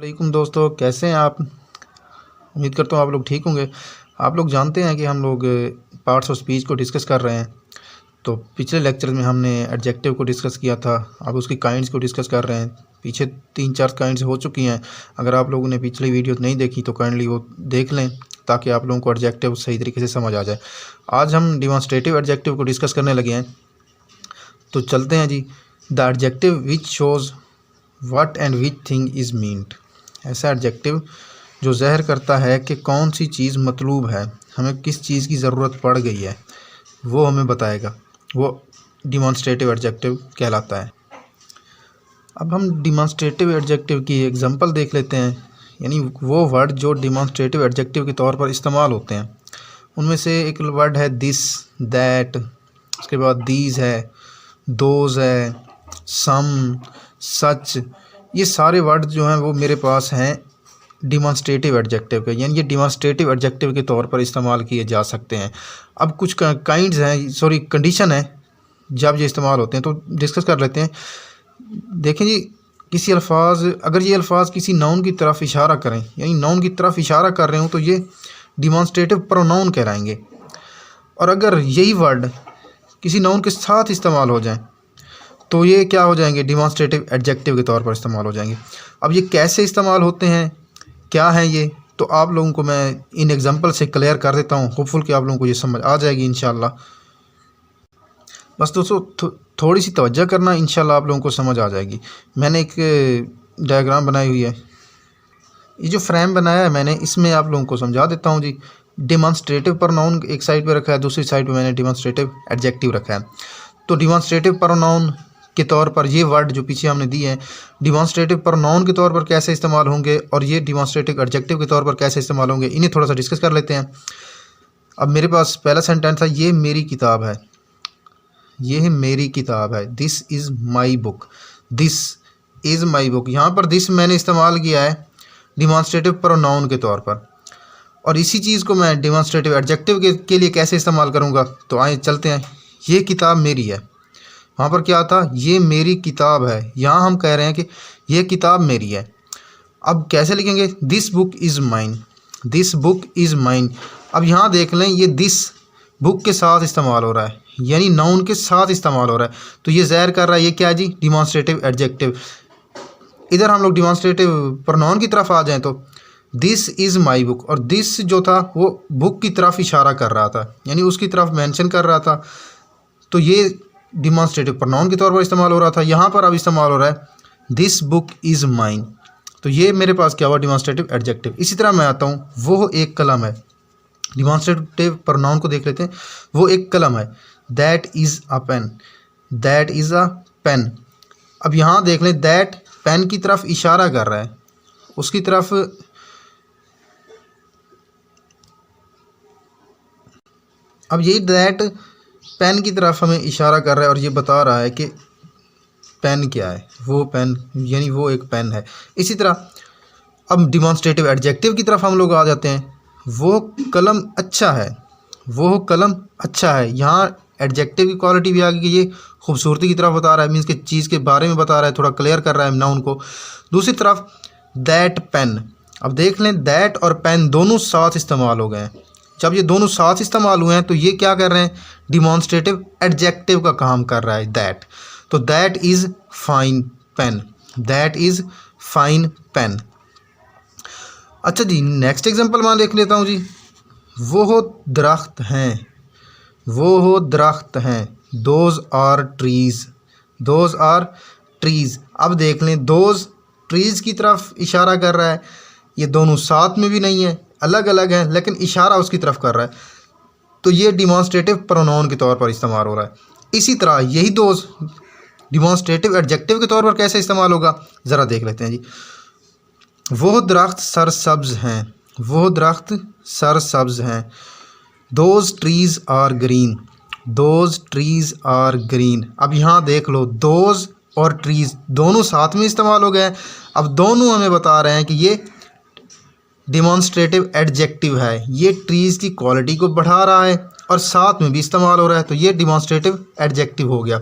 वालेकुम दोस्तों, कैसे हैं आप। उम्मीद करता हूँ आप लोग ठीक होंगे। आप लोग जानते हैं कि हम लोग पार्ट्स ऑफ स्पीच को डिस्कस कर रहे हैं। तो पिछले लेक्चर में हमने एडजेक्टिव को डिस्कस किया था, अब उसकी काइंड्स को डिस्कस कर रहे हैं। पीछे 3-4 काइंड्स हो चुकी हैं। अगर आप लोगों ने पिछली वीडियो नहीं देखी तो काइंडली वो देख लें ताकि आप लोगों को एडजेक्टिव सही तरीके से समझ आ जाए। आज हम डिमॉन्स्ट्रेटिव एडजेक्टिव को डिस्कस करने लगे हैं, तो चलते हैं जी। The adjective which shows what and which thing is meant. ऐसा एडजेक्टिव जो ज़ाहिर करता है कि कौन सी चीज़ मतलूब है, हमें किस चीज़ की ज़रूरत पड़ गई है, वो हमें बताएगा, वो डिमॉन्स्ट्रेटिव एडजेक्टिव कहलाता है। अब हम डिमॉन्स्ट्रेटिव एडजेक्टिव की एग्जांपल देख लेते हैं, यानी वो वर्ड जो डिमॉन्स्ट्रेटिव एडजेक्टिव के तौर पर इस्तेमाल होते हैं। उनमें से एक वर्ड है दिस, दैट, उसके बाद दीज है, दोज है, सम, सच। ये सारे वर्ड जो हैं वो मेरे पास हैं डिमॉन्स्ट्रेटिव एडजेक्टिव के, यानी ये डिमॉन्स्ट्रेटिव एडजेक्टिव के तौर पर इस्तेमाल किए जा सकते हैं। अब कुछ काइंड्स हैं, कंडीशन है जब ये इस्तेमाल होते हैं, तो डिस्कस कर लेते हैं। देखें जी, किसी अल्फाज, अगर ये अल्फाज किसी नाउन की तरफ इशारा करें, यानी नाउन की तरफ इशारा कर रहे हो, तो ये डिमॉन्स्ट्रेटिव प्रोनाउन कहलाएंगे। और अगर यही वर्ड किसी नाउन के साथ इस्तेमाल हो जाए तो ये क्या हो जाएंगे, डिमॉन्स्ट्रेटिव एडजेक्टिव के तौर पर इस्तेमाल हो जाएंगे। अब ये कैसे इस्तेमाल होते हैं, क्या है ये, तो आप लोगों को मैं इन एग्जांपल से क्लियर कर देता हूँ। होपफुल कि आप लोगों को ये समझ आ जाएगी इंशाल्लाह। बस दोस्तों थोड़ी सी तवज्जो करना, इंशाल्लाह आप लोगों को समझ आ जाएगी। मैंने एक डायग्राम बनाई हुई है, ये जो फ्रेम बनाया है मैंने, इसमें आप लोगों को समझा देता हूँ जी। डिमॉन्स्ट्रेटिव प्रोनाउन एक साइड पे रखा है, दूसरी साइड पे मैंने डिमॉन्स्ट्रेटिव एडजेक्टिव रखा है। तो डिमॉन्स्ट्रेटिव प्रोनाउन के तौर पर ये वर्ड जो पीछे हमने दिए हैं, डिमॉन्स्ट्रेटिव प्रोनाउन के तौर पर कैसे इस्तेमाल होंगे और ये डिमॉन्स्ट्रेटिव एडजेक्टिव के तौर पर कैसे इस्तेमाल होंगे, इन्हें थोड़ा सा डिस्कस कर लेते हैं। अब मेरे पास पहला सेंटेंस था, ये मेरी किताब है, ये मेरी किताब है। This is my book, this is my book. यहाँ पर दिस मैंने इस्तेमाल किया है डिमॉन्स्ट्रेटिव प्रोनाउन के तौर पर, और इसी चीज़ को मैं डिमॉन्स्ट्रेटिव एडजेक्टिव के लिए कैसे इस्तेमाल करूँगा, तो आए चलते हैं। ये किताब मेरी है, वहाँ पर क्या था, ये मेरी किताब है। यहाँ हम कह रहे हैं कि ये किताब मेरी है। अब कैसे लिखेंगे, this book is mine, this book is mine. अब यहाँ देख लें, ये दिस बुक के साथ इस्तेमाल हो रहा है, यानी नाउन के साथ इस्तेमाल हो रहा है, तो ये ज़ाहिर कर रहा है ये क्या है जी, डिमॉन्स्ट्रेटिव एडजेक्टिव। इधर हम लोग डिमॉन्स्ट्रेटिव प्रोनाउन की तरफ आ जाएँ तो दिस इज़ माई बुक, और दिस जो था वो बुक की तरफ इशारा कर रहा था, यानी उसकी तरफ मेंशन कर रहा था, तो ये डिमॉन्स्ट्रेटिव प्रोनाउन के तौर पर इस्तेमाल हो रहा था। यहाँ पर अब इस्तेमाल हो रहा है दिस बुक इज़ माइन, तो ये मेरे पास क्या हुआ, डिमॉन्स्ट्रेटिव एडजेक्टिव। इसी तरह मैं आता हूँ, वो एक कलम है। डिमॉन्स्ट्रेटिव प्रोनाउन को देख लेते हैं, वो एक कलम है। That is a pen, that is a pen. अब यहाँ देख लें, दैट पेन की तरफ इशारा कर रहा है, उसकी तरफ। अब यही दैट पेन की तरफ हमें इशारा कर रहा है और ये बता रहा है कि पेन क्या है, वो पेन, यानी वो एक पेन है। इसी तरह अब डिमॉन्स्ट्रेटिव एडजेक्टिव की तरफ हम लोग आ जाते हैं। वो कलम अच्छा है, वो कलम अच्छा है। यहाँ एडजेक्टिव की क्वालिटी भी आ गई, ये खूबसूरती की तरफ बता रहा है, मीन्स कि चीज़ के बारे में बता रहा है, थोड़ा क्लियर कर रहा है नाउन को। दूसरी तरफ दैट पेन, अब देख लें, दैट और पेन दोनों साथ इस्तेमाल हो गए हैं। जब ये दोनों साथ इस्तेमाल हुए हैं तो ये क्या कर रहे हैं, डिमॉन्स्ट्रेटिव एडजेक्टिव का काम कर रहा है दैट। तो that is fine pen, that is fine pen. अच्छा जी, नेक्स्ट एग्जांपल मैं देख लेता हूँ जी। वो दरख्त हैं, वो दरख्त हैं। Those are trees, those are trees. अब देख लें, दोज ट्रीज़ की तरफ इशारा कर रहा है। ये दोनों साथ में भी नहीं है, अलग अलग हैं, लेकिन इशारा उसकी तरफ कर रहा है, तो ये डिमॉन्स्ट्रेटिव प्रोनाउन के तौर पर इस्तेमाल हो रहा है। इसी तरह यही दोज डिमॉन्स्ट्रेटिव एडजेक्टिव के तौर पर कैसे इस्तेमाल होगा, ज़रा देख लेते हैं जी। वो दरख्त सरसब्ज हैं, वो दरख्त सरसब्ज हैं। Those trees are green, those trees are green. अब यहाँ देख लो, दोज और ट्रीज़ दोनों साथ में इस्तेमाल हो गए। अब दोनों हमें बता रहे हैं कि ये डिमॉन्स्ट्रेटिव एडजेक्टिव है, ये ट्रीज़ की क्वालिटी को बढ़ा रहा है और साथ में भी इस्तेमाल हो रहा है, तो ये डिमॉन्स्ट्रेटिव एडजेक्टिव हो गया।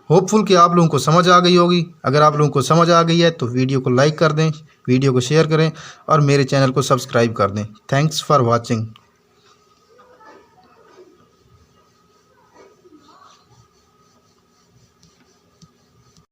होपफुल कि आप लोगों को समझ आ गई होगी। अगर आप लोगों को समझ आ गई है तो वीडियो को लाइक कर दें, वीडियो को शेयर करें और मेरे चैनल को सब्सक्राइब कर दें। Thanks for watching.